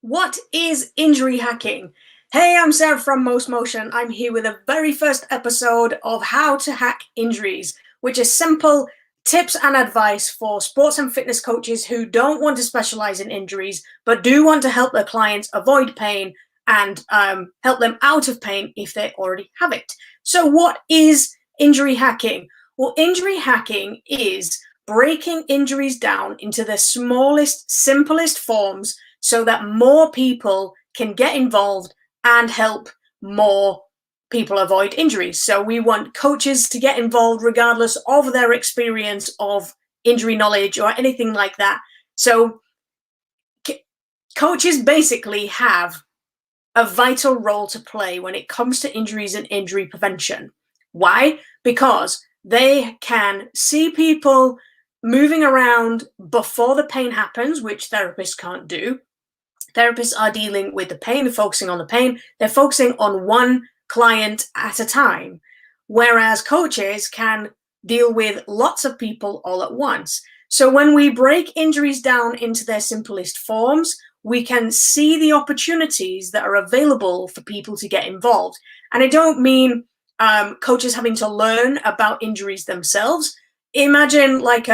What is injury hacking? Hey, I'm Sarah from mostmotion. I'm here with the very first episode of How to Hack Injuries, which is simple tips and advice for sports and fitness coaches who don't want to specialize in injuries, but do want to help their clients avoid pain and help them out of pain if they already have it. So what is injury hacking? Well, injury hacking is breaking injuries down into the smallest, simplest forms so that more people can get involved and help more people avoid injuries. So we want coaches to get involved regardless of their experience of injury knowledge or anything like that. So coaches basically have a vital role to play when it comes to injuries and injury prevention. Why? Because they can see people moving around before the pain happens, which therapists can't do. Therapists are dealing with the pain, they're focusing on the pain, they're focusing on one client at a time, whereas coaches can deal with lots of people all at once. So when we break injuries down into their simplest forms, we can see the opportunities that are available for people to get involved. And I don't mean coaches having to learn about injuries themselves. Imagine like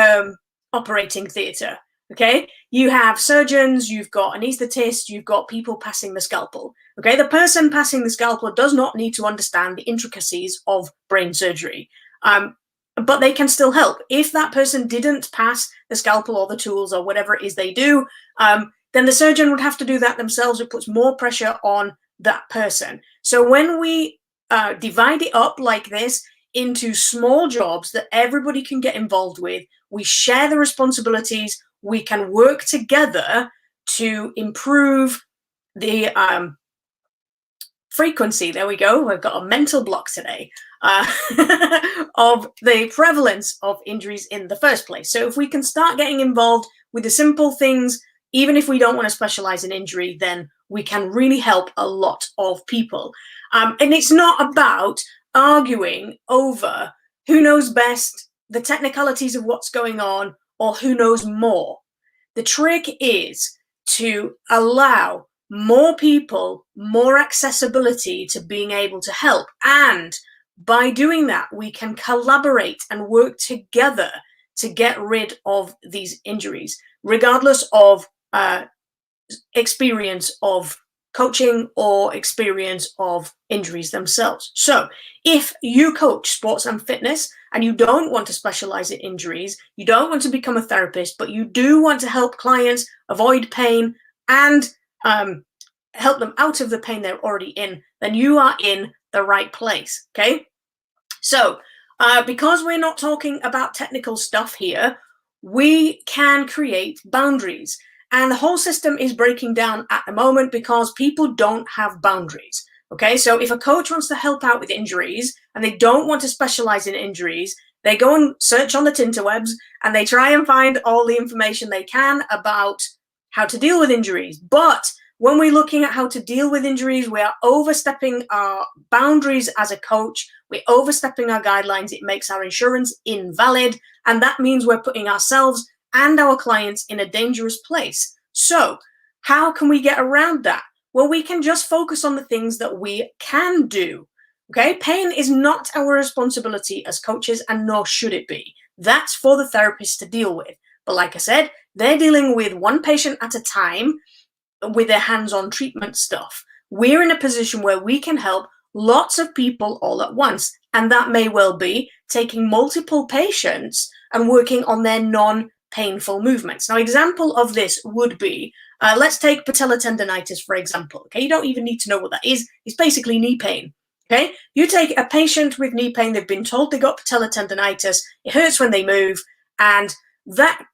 operating theatre. Okay, you have surgeons, you've got anaesthetists, you've got people passing the scalpel. Okay, the person passing the scalpel does not need to understand the intricacies of brain surgery, but they can still help. If that person didn't pass the scalpel or the tools or whatever it is they do, then the surgeon would have to do that themselves. It puts more pressure on that person. So when we divide it up like this into small jobs that everybody can get involved with, we share the responsibilities, we can work together to improve the frequency. There we go. We've got a mental block today of the prevalence of injuries in the first place. So if we can start getting involved with the simple things, even if we don't want to specialize in injury, then we can really help a lot of people. And it's not about arguing over who knows best, the technicalities of what's going on, or who knows more. The trick is to allow more people more accessibility to being able to help. And by doing that, we can collaborate and work together to get rid of these injuries, regardless of experience of coaching or experience of injuries themselves. So if you coach sports and fitness and you don't want to specialize in injuries, you don't want to become a therapist, but you do want to help clients avoid pain and help them out of the pain they're already in, then you are in the right place. Okay. So because we're not talking about technical stuff here, we can create boundaries. And the whole system is breaking down at the moment because people don't have boundaries. Okay, so if a coach wants to help out with injuries and they don't want to specialize in injuries, they go and search on the interwebs and they try and find all the information they can about how to deal with injuries. But when we're looking at how to deal with injuries, we are overstepping our boundaries as a coach. We're overstepping our guidelines. It makes our insurance invalid. And that means we're putting ourselves and our clients in a dangerous place. So how can we get around that? Well, we can just focus on the things that we can do. Okay, pain is not our responsibility as coaches, and nor should it be. That's for the therapist to deal with. But like I said, they're dealing with one patient at a time with their hands-on treatment stuff. We're in a position where we can help lots of people all at once. And that may well be taking multiple patients and working on their non-painful movements. Now, example of this would be, let's take patellar tendonitis, for example. Okay, you don't even need to know what that is. It's basically knee pain. Okay, you take a patient with knee pain, they've been told they got patellar tendonitis, it hurts when they move, and that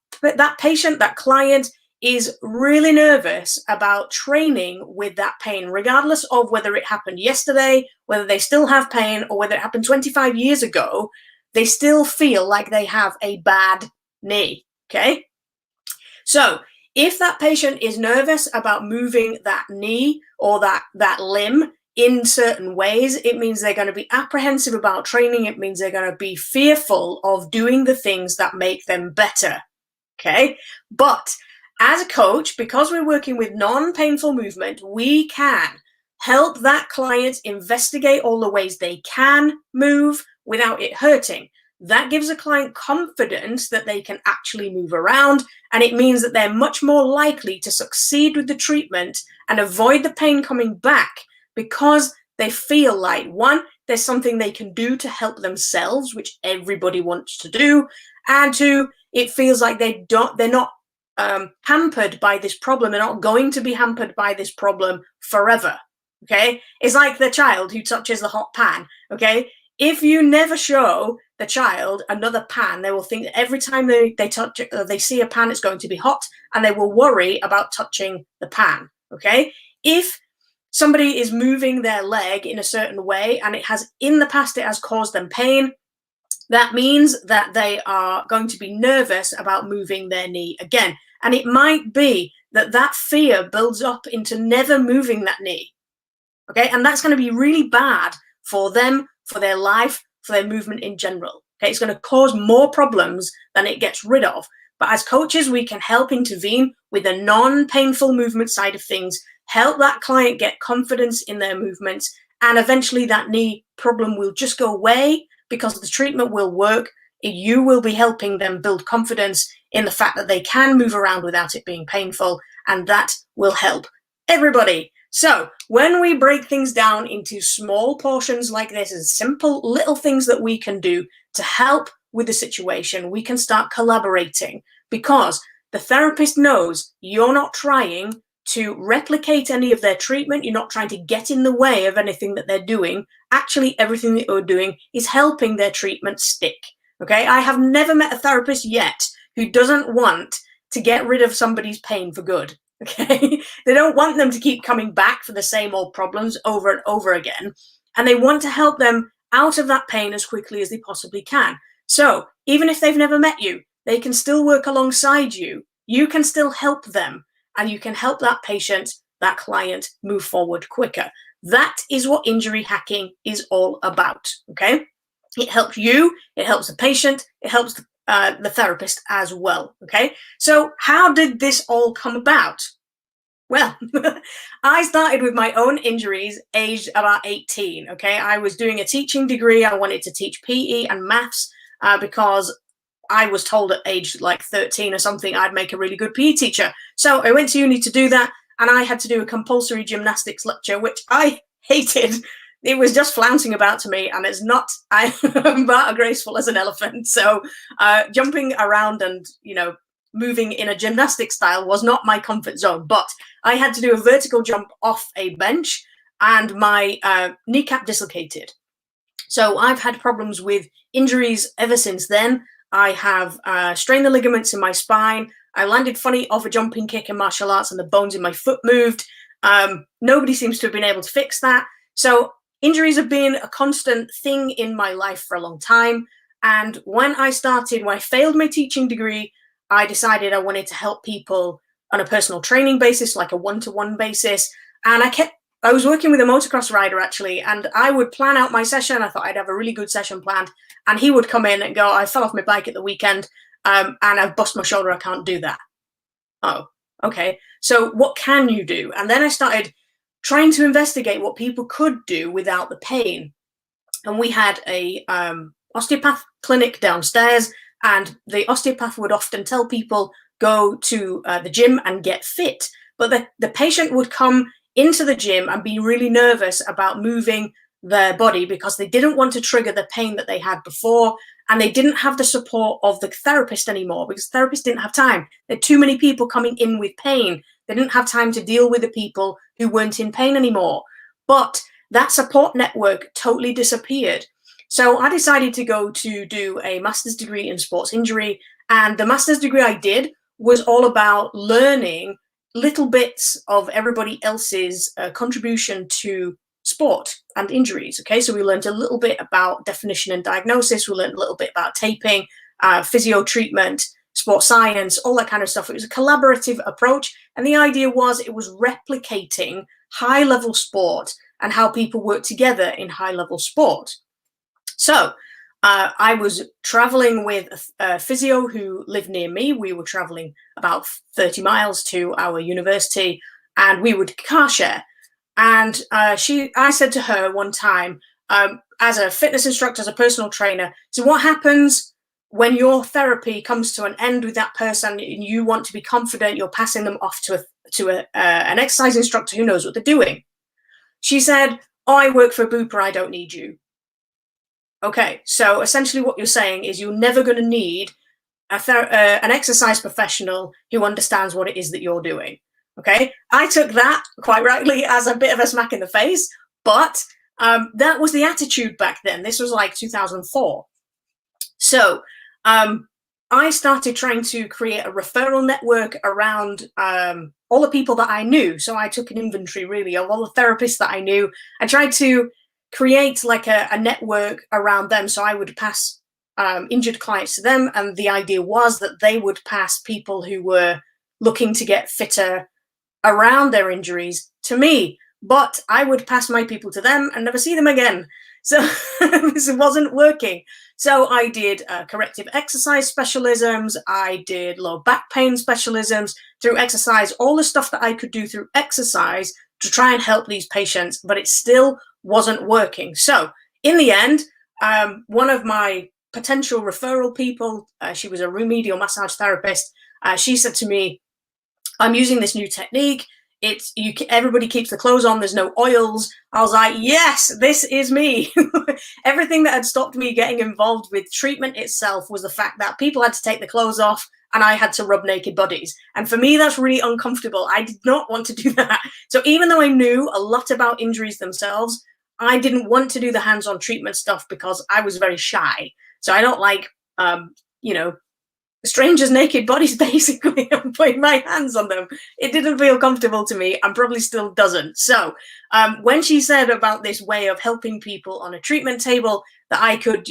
patient, that client, is really nervous about training with that pain, regardless of whether it happened yesterday, whether they still have pain, or whether it happened 25 years ago, they still feel like they have a bad knee. Okay, so if that patient is nervous about moving that knee or that limb in certain ways, it means they're going to be apprehensive about training. It means they're going to be fearful of doing the things that make them better. Okay, but As a coach, because we're working with non-painful movement, we can help that client investigate all the ways they can move without it hurting. That gives a client confidence that they can actually move around, and it means that they're much more likely to succeed with the treatment and avoid the pain coming back, because they feel like, one, there's something they can do to help themselves, which everybody wants to do, and two, it feels like they're not hampered by this problem. They're not going to be hampered by this problem forever. Okay, it's like the child who touches the hot pan. Okay, if you never show the child another pan, they will think that every time they touch it, they see a pan, it's going to be hot, and they will worry about touching the pan. Okay, if somebody is moving their leg in a certain way and it has, in the past, it has caused them pain, that means that they are going to be nervous about moving their knee again. And it might be that that fear builds up into never moving that knee. Okay, and that's going to be really bad for them, for their life, for their movement in general. Okay, it's going to cause more problems than it gets rid of. But as coaches, we can help intervene with the non-painful movement side of things, help that client get confidence in their movements, and eventually that knee problem will just go away because the treatment will work. You will be helping them build confidence in the fact that they can move around without it being painful, and that will help everybody. So when we break things down into small portions like this, as simple little things that we can do to help with the situation, we can start collaborating, because the therapist knows you're not trying to replicate any of their treatment. You're not trying to get in the way of anything that they're doing. Actually, everything that you're doing is helping their treatment stick. Okay, I have never met a therapist yet who doesn't want to get rid of somebody's pain for good. Okay, they don't want them to keep coming back for the same old problems over and over again, and they want to help them out of that pain as quickly as they possibly can. So even if they've never met you, they can still work alongside you. You can still help them, and you can help that patient, that client, move forward quicker. That is what injury hacking is all about. Okay, it helps you, it helps the patient, it helps the therapist as well. Okay, so how did this all come about? Well, I started with my own injuries aged about 18. Okay, I was doing a teaching degree. I wanted to teach PE and maths because I was told at age like 13 or something I'd make a really good PE teacher. So I went to uni to do that, and I had to do a compulsory gymnastics lecture, which I hated. It was just flouncing about to me, and I'm about graceful as an elephant. So jumping around and, moving in a gymnastic style was not my comfort zone. But I had to do a vertical jump off a bench, and my kneecap dislocated. So I've had problems with injuries ever since then. I have strained the ligaments in my spine. I landed funny off a jumping kick in martial arts, and the bones in my foot moved. Nobody seems to have been able to fix that. So injuries have been a constant thing in my life for a long time. And when I failed my teaching degree, I decided I wanted to help people on a personal training basis, like a one-to-one basis. And I was working with a motocross rider, actually, and I would plan out my session. I thought I'd have a really good session planned. And he would come in and go, I fell off my bike at the weekend and I've bust my shoulder. I can't do that. Oh, okay. So what can you do? And then I started trying to investigate what people could do without the pain. And we had a osteopath clinic downstairs, and the osteopath would often tell people, go to the gym and get fit. But the patient would come into the gym and be really nervous about moving their body because they didn't want to trigger the pain that they had before, and they didn't have the support of the therapist anymore because the therapist didn't have time. There are too many people coming in with pain. They didn't have time to deal with the people who weren't in pain anymore. But that support network totally disappeared. So I decided to go to do a master's degree in sports injury, and the master's degree I did was all about learning little bits of everybody else's contribution to sport and injuries. Okay, so we learned a little bit about definition and diagnosis. We learned a little bit about taping, physio treatment, sports science, all that kind of stuff. It was a collaborative approach, and the idea was it was replicating high-level sport and how people work together in high-level sport. So I was traveling with a physio who lived near me. We were traveling about 30 miles to our university, and we would car share. And I said to her one time, as a fitness instructor, as a personal trainer, so what happens when your therapy comes to an end with that person and you want to be confident you're passing them off to an exercise instructor who knows what they're doing? She said, oh, I work for Bupa, I don't need you. Okay, so essentially what you're saying is you're never going to need an exercise professional who understands what it is that you're doing. Okay, I took that quite rightly as a bit of a smack in the face, but that was the attitude back then. This was like 2004. So I started trying to create a referral network around all the people that I knew. So I took an inventory really of all the therapists that I knew and tried to create like a network around them. So I would pass injured clients to them. And the idea was that they would pass people who were looking to get fitter around their injuries to me. But I would pass my people to them and never see them again. So this wasn't working. So I did corrective exercise specialisms. I did low back pain specialisms through exercise, all the stuff that I could do through exercise to try and help these patients, but it still wasn't working. So in the end, one of my potential referral people, she was a remedial massage therapist. She said to me, I'm using this new technique. Everybody keeps the clothes on, there's no oils. I was like, yes, this is me. Everything that had stopped me getting involved with treatment itself was the fact that people had to take the clothes off and I had to rub naked bodies. And for me, that's really uncomfortable. I did not want to do that. So even though I knew a lot about injuries themselves, I didn't want to do the hands-on treatment stuff because I was very shy. So I don't like, strangers' naked bodies, basically, and putting my hands on them. It didn't feel comfortable to me and probably still doesn't. So when she said about this way of helping people on a treatment table that I could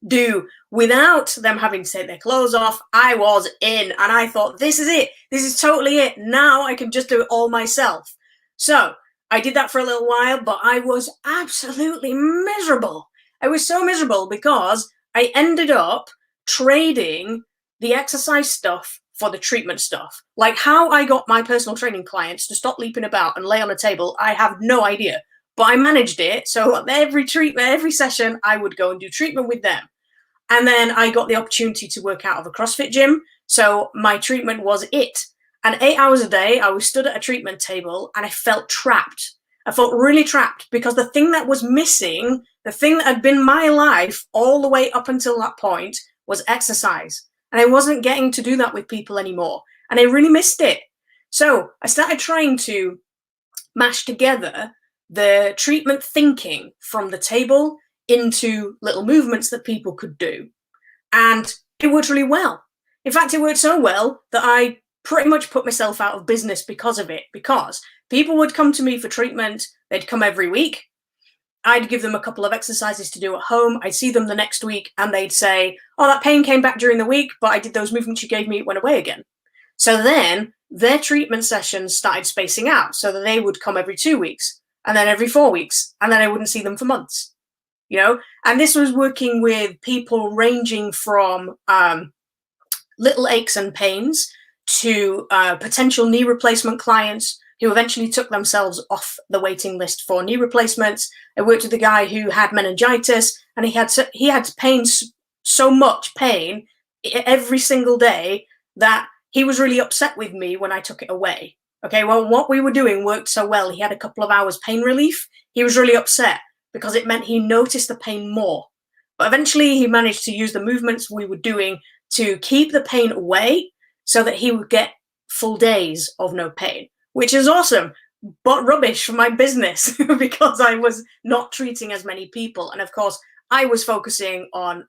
do without them having to take their clothes off, I was in, and I thought, this is it. This is totally it. Now I can just do it all myself. So I did that for a little while, but I was absolutely miserable. I was so miserable because I ended up trading the exercise stuff for the treatment stuff. Like how I got my personal training clients to stop leaping about and lay on a table, I have no idea, but I managed it. So every session I would go and do treatment with them. And then I got the opportunity to work out of a CrossFit gym. So my treatment was it. And 8 hours a day, I was stood at a treatment table and I felt trapped. I felt really trapped because the thing that was missing, the thing that had been my life all the way up until that point, was exercise. And I wasn't getting to do that with people anymore. And I really missed it. So I started trying to mash together the treatment thinking from the table into little movements that people could do. And it worked really well. In fact, it worked so well that I pretty much put myself out of business because of it, because people would come to me for treatment. They'd come every week. I'd give them a couple of exercises to do at home. I'd see them the next week and they'd say, oh, that pain came back during the week, but I did those movements you gave me, it went away again. So then their treatment sessions started spacing out so that they would come every 2 weeks and then every 4 weeks, and then I wouldn't see them for months, And this was working with people ranging from little aches and pains to potential knee replacement clients who eventually took themselves off the waiting list for knee replacements. I worked with a guy who had meningitis, and he had so much pain every single day that he was really upset with me when I took it away. Okay, well, what we were doing worked so well. He had a couple of hours pain relief. He was really upset because it meant he noticed the pain more. But eventually he managed to use the movements we were doing to keep the pain away so that he would get full days of no pain, which is awesome, but rubbish for my business because I was not treating as many people. And of course, I was focusing on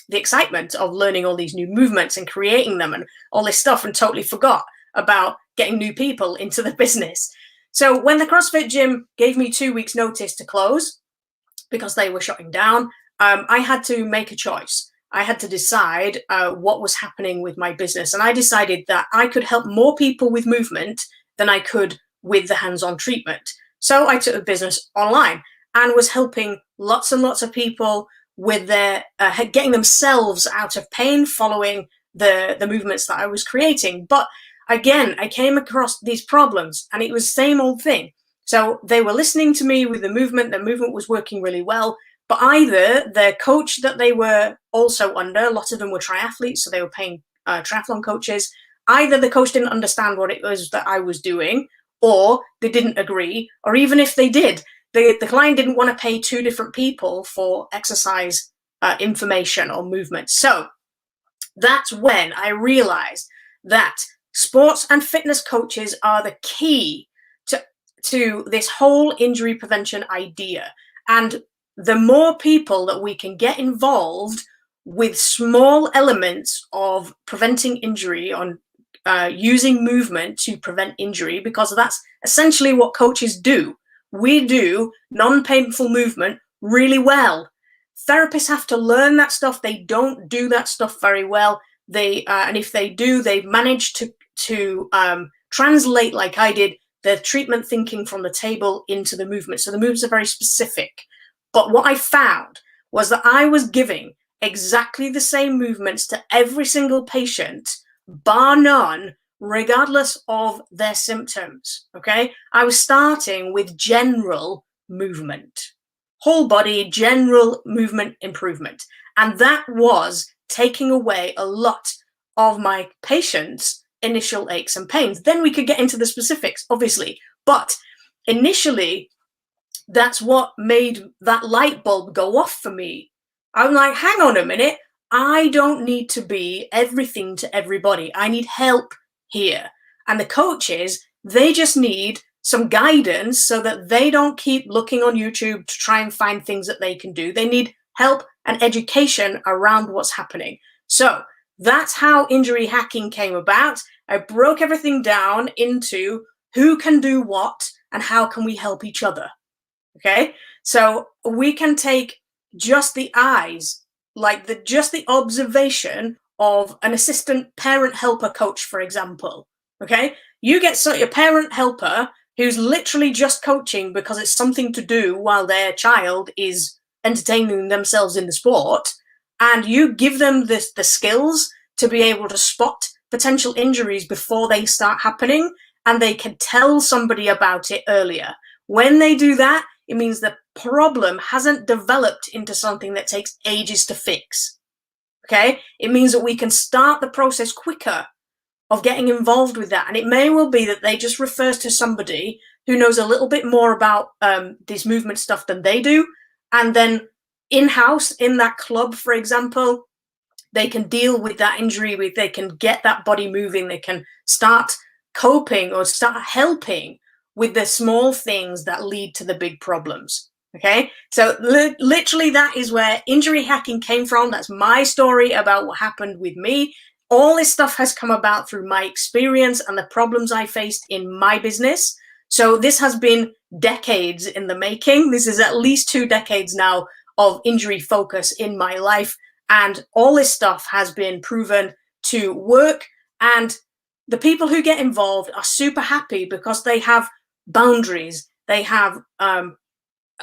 the excitement of learning all these new movements and creating them and all this stuff, and totally forgot about getting new people into the business. So when the CrossFit gym gave me 2 weeks notice to close because they were shutting down, I had to make a choice. I had to decide what was happening with my business. And I decided that I could help more people with movement than I could with the hands-on treatment. So I took the business online and was helping lots and lots of people with their getting themselves out of pain following the movements that I was creating. But again, I came across these problems, and it was the same old thing. So they were listening to me with the movement was working really well, but either the coach that they were also under, a lot of them were triathletes, so they were paying triathlon coaches, either the coach didn't understand what it was that I was doing, or they didn't agree, or even if they did, the client didn't want to pay two different people for exercise information or movement. So that's when I realized that sports and fitness coaches are the key to this whole injury prevention idea. And the more people that we can get involved with small elements of preventing injury, on using movement to prevent injury, because that's essentially what coaches do. We do non-painful movement really well. Therapists have to learn that stuff. They don't do that stuff very well. And if they do, they've managed to translate, like I did, the treatment thinking from the table into the movement. So the movements are very specific. But what I found was that I was giving exactly the same movements to every single patient, bar none, regardless of their symptoms. Okay, I was starting with general movement, whole body, general movement improvement. And that was taking away a lot of my patients' initial aches and pains. Then we could get into the specifics, obviously. But initially, that's what made that light bulb go off for me. I'm like, hang on a minute. I don't need to be everything to everybody. I need help here. And the coaches, they just need some guidance so that they don't keep looking on YouTube to try and find things that they can do. They need help and education around what's happening. So that's how injury hacking came about. I broke everything down into who can do what and how can we help each other. Okay, so we can take just the eyes, like just the observation of an assistant parent helper coach, for example. Okay, you get your parent helper who's literally just coaching because it's something to do while their child is entertaining themselves in the sport, and you give them the skills to be able to spot potential injuries before they start happening, and they can tell somebody about it earlier. When they do that, it means the problem hasn't developed into something that takes ages to fix. Okay, it means that we can start the process quicker of getting involved with that. And it may well be that they just refers to somebody who knows a little bit more about this movement stuff than they do. And then in-house, in that club, for example, they can deal with that injury, they can get that body moving, they can start coping or start helping with the small things that lead to the big problems. Okay, so literally that is where injury hacking came from. That's my story about what happened with me. All this stuff has come about through my experience and the problems I faced in my business. So this has been decades in the making. This is at least 2 decades now of injury focus in my life. And all this stuff has been proven to work. And the people who get involved are super happy because they have boundaries. They have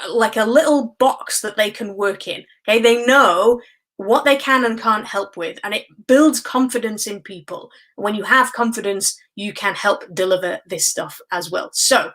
like a little box that they can work in. Okay, they know what they can and can't help with, and it builds confidence in people. When you have confidence, you can help deliver this stuff as well. So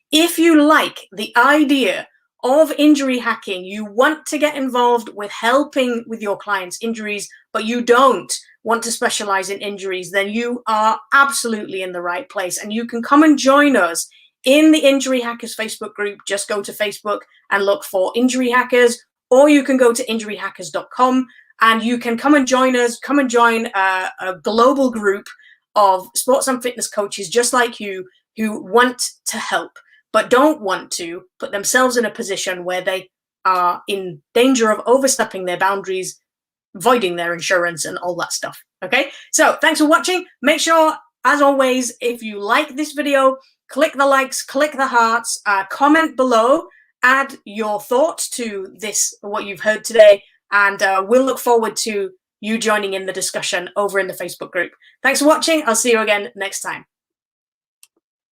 if you like the idea of injury hacking, you want to get involved with helping with your clients' injuries, but you don't want to specialize in injuries, then you are absolutely in the right place. And you can come and join us in the Injury Hackers Facebook group. Just go to Facebook and look for Injury Hackers, or you can go to injuryhackers.com and you can come and join us, come and join a global group of sports and fitness coaches just like you who want to help, but don't want to put themselves in a position where they are in danger of overstepping their boundaries, voiding their insurance and all that stuff. Okay, so thanks for watching. Make sure, as always, if you like this video, click the likes, click the hearts, comment below, add your thoughts to this, what you've heard today, and we'll look forward to you joining in the discussion over in the Facebook group. Thanks for watching. I'll see you again next time.